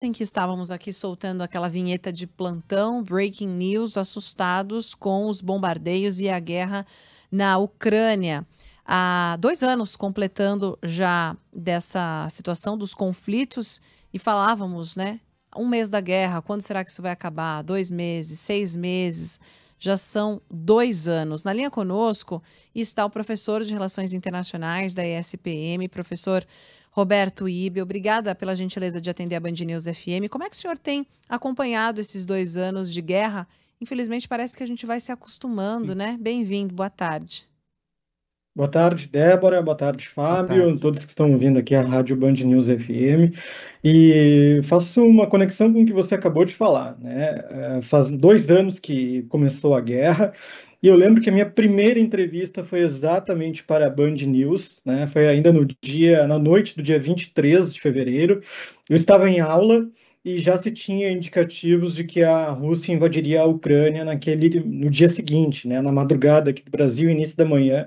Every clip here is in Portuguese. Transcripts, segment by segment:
Em que estávamos aqui soltando aquela vinheta de plantão, breaking news, assustados com os bombardeios e a guerra na Ucrânia. Há 2 anos completando já dessa situação dos conflitos e falávamos, né? 1 mês da guerra, quando será que isso vai acabar? 2 meses, 6 meses, já são 2 anos. Na linha conosco está o professor de Relações Internacionais da ESPM, professor Roberto Ibe. Obrigada pela gentileza de atender a Band News FM. Como é que o senhor tem acompanhado esses 2 anos de guerra? Infelizmente parece que a gente vai se acostumando, Sim. né? Bem-vindo, boa tarde. Boa tarde, Débora. Boa tarde, Boa Fábio. tarde. Todos que estão ouvindo aqui a Rádio Band News FM. E faço uma conexão com o que você acabou de falar, né? Faz 2 anos que começou a guerra. E eu lembro que a minha primeira entrevista foi exatamente para a Band News, né? Foi ainda na noite do dia 23 de fevereiro. Eu estava em aula e já se tinha indicativos de que a Rússia invadiria a Ucrânia no dia seguinte, né? Na madrugada aqui do Brasil, início da manhã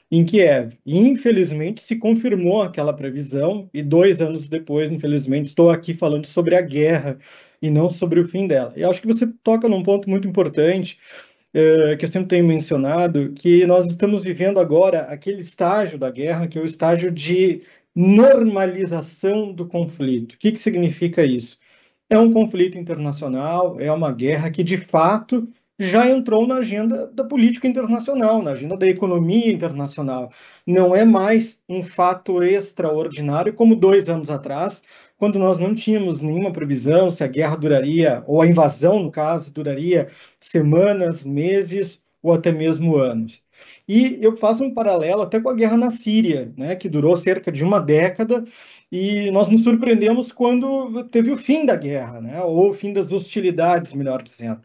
em Kiev. E, infelizmente, se confirmou aquela previsão, e 2 anos depois, infelizmente, estou aqui falando sobre a guerra e não sobre o fim dela. E acho que você toca num ponto muito importante, que eu sempre tenho mencionado, que nós estamos vivendo agora aquele estágio da guerra, que é o estágio de normalização do conflito. O que que significa isso? É um conflito internacional, é uma guerra que, de fato, já entrou na agenda da política internacional, na agenda da economia internacional. Não é mais um fato extraordinário como 2 anos atrás, quando nós não tínhamos nenhuma previsão se a guerra duraria, ou a invasão, no caso, duraria semanas, meses ou até mesmo anos. E eu faço um paralelo até com a guerra na Síria, né, que durou cerca de uma década, e nós nos surpreendemos quando teve o fim da guerra, né, ou o fim das hostilidades, melhor dizendo,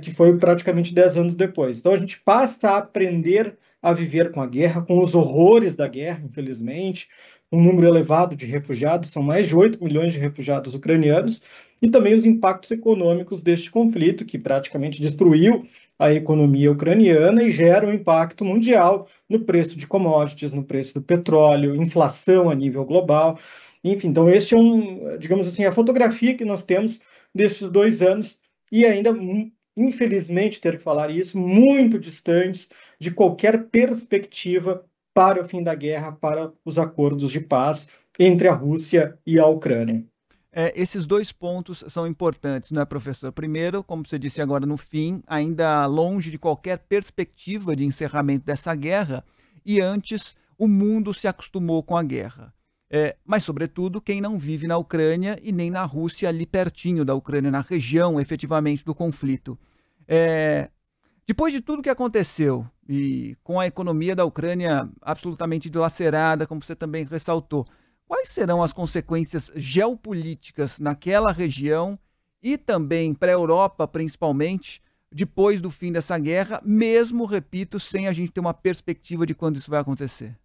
que foi praticamente 10 anos depois. Então a gente passa a aprender a viver com a guerra, com os horrores da guerra, infelizmente, um número elevado de refugiados, são mais de 8 milhões de refugiados ucranianos, e também os impactos econômicos deste conflito, que praticamente destruiu a economia ucraniana e gera um impacto mundial no preço de commodities, no preço do petróleo, inflação a nível global. Enfim, então este é digamos assim, a fotografia que nós temos desses 2 anos e ainda, infelizmente, ter que falar isso, muito distantes de qualquer perspectiva para o fim da guerra, para os acordos de paz entre a Rússia e a Ucrânia. Esses dois pontos são importantes, não é, professor? Primeiro, como você disse agora no fim, ainda longe de qualquer perspectiva de encerramento dessa guerra, e antes o mundo se acostumou com a guerra. Mas, sobretudo, quem não vive na Ucrânia e nem na Rússia, ali pertinho da Ucrânia, na região efetivamente do conflito. Depois de tudo que aconteceu, e com a economia da Ucrânia absolutamente dilacerada, como você também ressaltou, quais serão as consequências geopolíticas naquela região e também para a Europa, principalmente, depois do fim dessa guerra, mesmo, repito, sem a gente ter uma perspectiva de quando isso vai acontecer?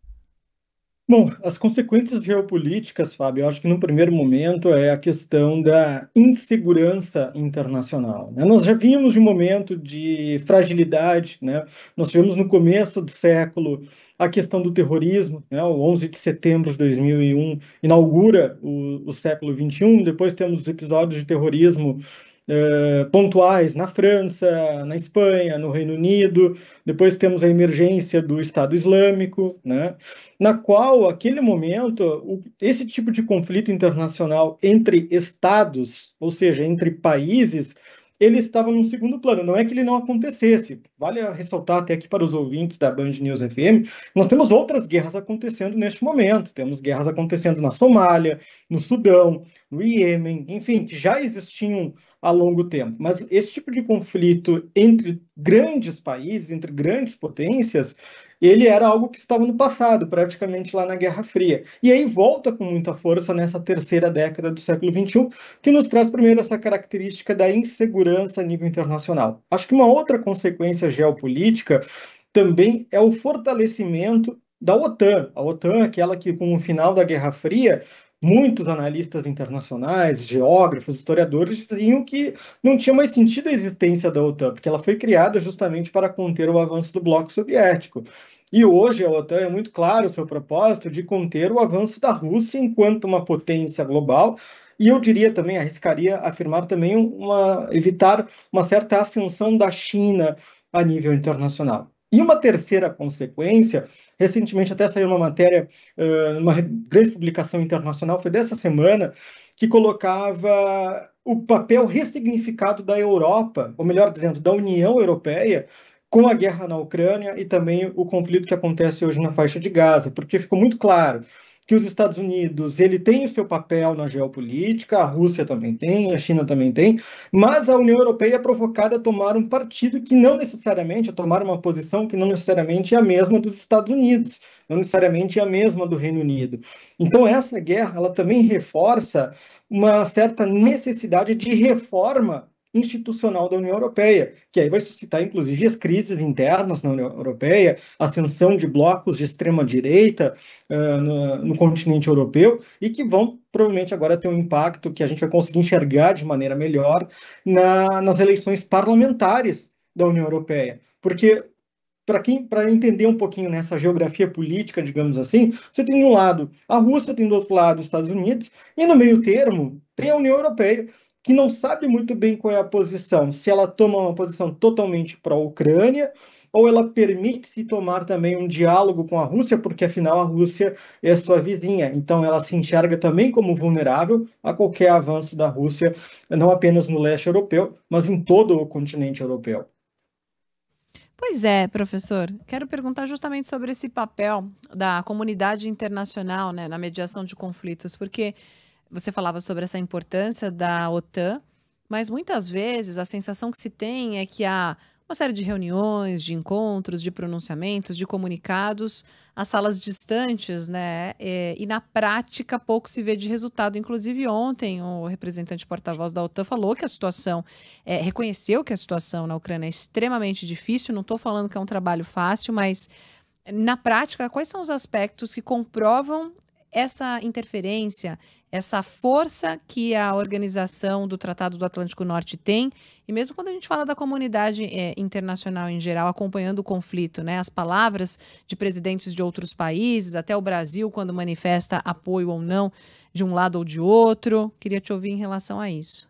Bom, as consequências geopolíticas, Fábio, eu acho que no primeiro momento é a questão da insegurança internacional, né? Nós já vimos de um momento de fragilidade, né? Nós tivemos no começo do século a questão do terrorismo, né? O 11 de setembro de 2001 inaugura o século XXI, depois temos os episódios de terrorismo pontuais na França, na Espanha, no Reino Unido. Depois temos a emergência do Estado Islâmico, né, na qual, aquele momento, esse tipo de conflito internacional entre estados, ou seja, entre países, ele estava num segundo plano. Não é que ele não acontecesse. Vale ressaltar até aqui para os ouvintes da Band News FM, nós temos outras guerras acontecendo neste momento. Temos guerras acontecendo na Somália, no Sudão, no Iêmen, enfim, que já existiam a longo tempo. Mas esse tipo de conflito entre grandes países, entre grandes potências, ele era algo que estava no passado, praticamente lá na Guerra Fria. E aí volta com muita força nessa terceira década do século XXI, que nos traz primeiro essa característica da insegurança a nível internacional. Acho que uma outra consequência geopolítica também é o fortalecimento da OTAN. A OTAN, é aquela que, com o final da Guerra Fria, muitos analistas internacionais, geógrafos, historiadores diziam que não tinha mais sentido a existência da OTAN, porque ela foi criada justamente para conter o avanço do bloco soviético. E hoje a OTAN é muito claro o seu propósito de conter o avanço da Rússia enquanto uma potência global e eu diria também, arriscaria afirmar também, evitar uma certa ascensão da China a nível internacional. E uma terceira consequência, recentemente até saiu uma matéria, uma grande publicação internacional, foi dessa semana, que colocava o papel ressignificado da Europa, ou melhor dizendo, da União Europeia, com a guerra na Ucrânia e também o conflito que acontece hoje na faixa de Gaza, porque ficou muito claro que os Estados Unidos ele tem o seu papel na geopolítica, a Rússia também tem, a China também tem, mas a União Europeia é provocada a tomar um partido que não necessariamente, a tomar uma posição que não necessariamente é a mesma dos Estados Unidos, não necessariamente é a mesma do Reino Unido. Então essa guerra ela também reforça uma certa necessidade de reforma institucional da União Europeia, que aí vai suscitar, inclusive, as crises internas na União Europeia, a ascensão de blocos de extrema-direita no continente europeu, e que vão, provavelmente, agora ter um impacto que a gente vai conseguir enxergar de maneira melhor nas eleições parlamentares da União Europeia. Porque, para entender um pouquinho nessa geografia política, digamos assim, você tem de um lado a Rússia, tem do outro lado os Estados Unidos, e no meio termo tem a União Europeia, que não sabe muito bem qual é a posição, se ela toma uma posição totalmente pró-Ucrânia, ou ela permite-se tomar também um diálogo com a Rússia, porque afinal a Rússia é sua vizinha, então ela se enxerga também como vulnerável a qualquer avanço da Rússia, não apenas no leste europeu, mas em todo o continente europeu. Pois é, professor. Quero perguntar justamente sobre esse papel da comunidade internacional, né, na mediação de conflitos, porque você falava sobre essa importância da OTAN, mas muitas vezes a sensação que se tem é que há uma série de reuniões, de encontros, de pronunciamentos, de comunicados, as salas distantes, né? E na prática pouco se vê de resultado. Inclusive ontem o representante porta-voz da OTAN falou que a situação, reconheceu que a situação na Ucrânia é extremamente difícil. Não estou falando que é um trabalho fácil, mas na prática, quais são os aspectos que comprovam essa interferência, essa força que a organização do Tratado do Atlântico Norte tem, e mesmo quando a gente fala da comunidade internacional em geral, acompanhando o conflito, né? As palavras de presidentes de outros países, até o Brasil, quando manifesta apoio ou não de um lado ou de outro. Queria te ouvir em relação a isso.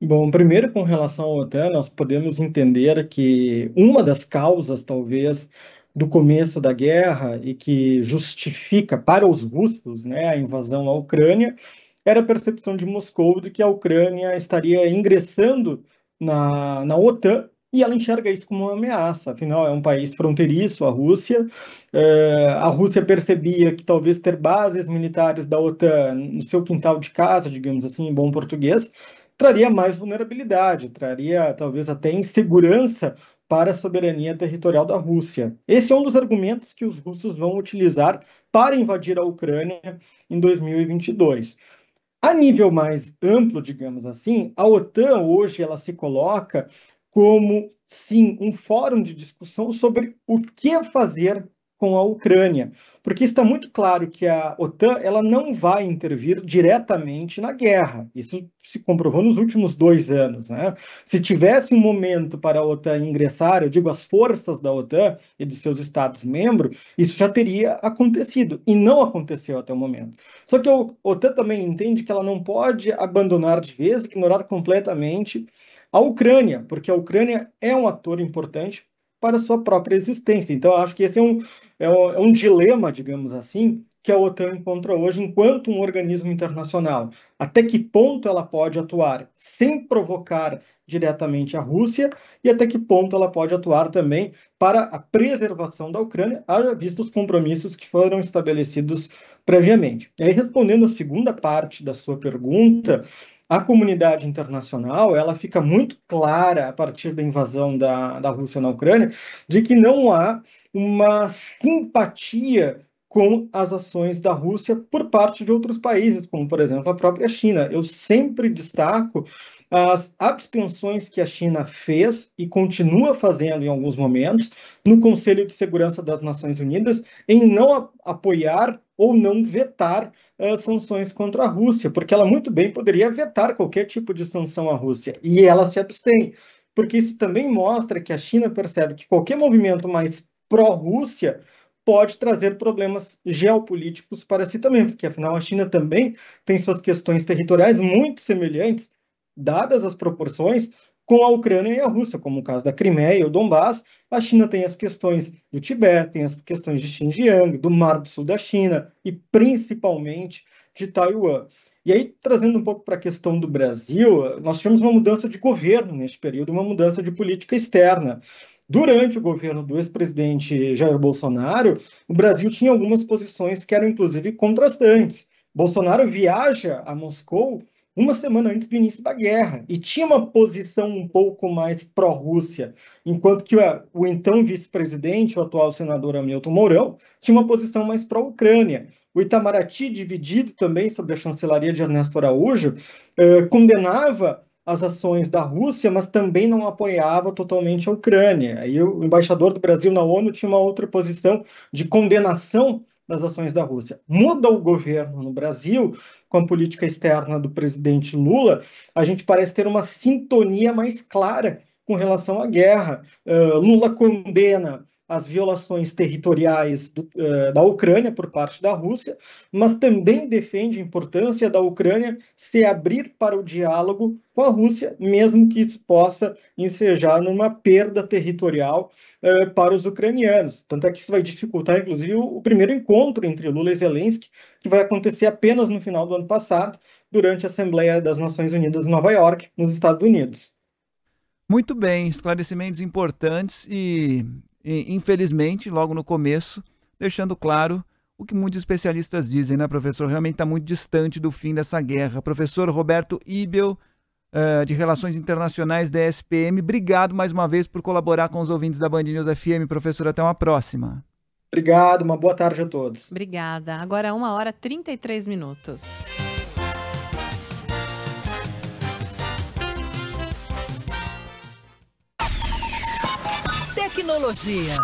Bom, primeiro, com relação à OTAN, nós podemos entender que uma das causas, talvez, do começo da guerra e que justifica para os russos, né, a invasão à Ucrânia, era a percepção de Moscou de que a Ucrânia estaria ingressando na OTAN e ela enxerga isso como uma ameaça. Afinal, é um país fronteiriço, a Rússia. A Rússia percebia que talvez ter bases militares da OTAN no seu quintal de casa, digamos assim, em bom português, traria mais vulnerabilidade, traria talvez até insegurança para a soberania territorial da Rússia. Esse é um dos argumentos que os russos vão utilizar para invadir a Ucrânia em 2022. A nível mais amplo, digamos assim, a OTAN hoje ela se coloca como, sim, um fórum de discussão sobre o que fazer com a Ucrânia, porque está muito claro que a OTAN ela não vai intervir diretamente na guerra. Isso se comprovou nos últimos 2 anos, né? Se tivesse um momento para a OTAN ingressar, eu digo as forças da OTAN e dos seus Estados-membros, isso já teria acontecido, e não aconteceu até o momento. Só que a OTAN também entende que ela não pode abandonar de vez, ignorar completamente a Ucrânia, porque a Ucrânia é um ator importante para a sua própria existência. Então, eu acho que esse é um dilema, digamos assim, que a OTAN encontra hoje enquanto um organismo internacional. Até que ponto ela pode atuar sem provocar diretamente a Rússia e até que ponto ela pode atuar também para a preservação da Ucrânia, haja visto os compromissos que foram estabelecidos previamente. E aí, respondendo a segunda parte da sua pergunta, a comunidade internacional ela fica muito clara a partir da invasão da Rússia na Ucrânia de que não há uma simpatia com as ações da Rússia por parte de outros países, como, por exemplo, a própria China. Eu sempre destaco as abstenções que a China fez e continua fazendo em alguns momentos no Conselho de Segurança das Nações Unidas em não apoiar ou não vetar sanções contra a Rússia, porque ela muito bem poderia vetar qualquer tipo de sanção à Rússia, e ela se abstém, porque isso também mostra que a China percebe que qualquer movimento mais pró-Rússia pode trazer problemas geopolíticos para si também, porque afinal a China também tem suas questões territoriais muito semelhantes, dadas as proporções, com a Ucrânia e a Rússia, como o caso da Crimeia e o Donbass. A China tem as questões do Tibete, tem as questões de Xinjiang, do Mar do Sul da China e principalmente de Taiwan. E aí, trazendo um pouco para a questão do Brasil, nós tivemos uma mudança de governo neste período, uma mudança de política externa. Durante o governo do ex-presidente Jair Bolsonaro, o Brasil tinha algumas posições que eram, inclusive, contrastantes. Bolsonaro viaja a Moscou uma semana antes do início da guerra e tinha uma posição um pouco mais pró-Rússia, enquanto que o então vice-presidente, o atual senador Hamilton Mourão, tinha uma posição mais pró-Ucrânia. O Itamaraty, dividido também sobre a chancelaria de Ernesto Araújo, condenava as ações da Rússia, mas também não apoiava totalmente a Ucrânia. Aí o embaixador do Brasil na ONU tinha uma outra posição de condenação das ações da Rússia. Muda o governo no Brasil, com a política externa do presidente Lula, a gente parece ter uma sintonia mais clara com relação à guerra. Lula condena as violações territoriais da Ucrânia por parte da Rússia, mas também defende a importância da Ucrânia se abrir para o diálogo com a Rússia, mesmo que isso possa ensejar numa perda territorial para os ucranianos. Tanto é que isso vai dificultar, inclusive, o primeiro encontro entre Lula e Zelensky, que vai acontecer apenas no final do ano passado, durante a Assembleia das Nações Unidas em Nova York, nos Estados Unidos. Muito bem, esclarecimentos importantes e infelizmente, logo no começo, deixando claro o que muitos especialistas dizem, né, professor? Realmente está muito distante do fim dessa guerra. Professor Roberto Ibel, de Relações Internacionais da SPM, obrigado mais uma vez por colaborar com os ouvintes da Band News FM. Professor, até uma próxima. Obrigado, uma boa tarde a todos. Obrigada. Agora 1h33. Tecnologia.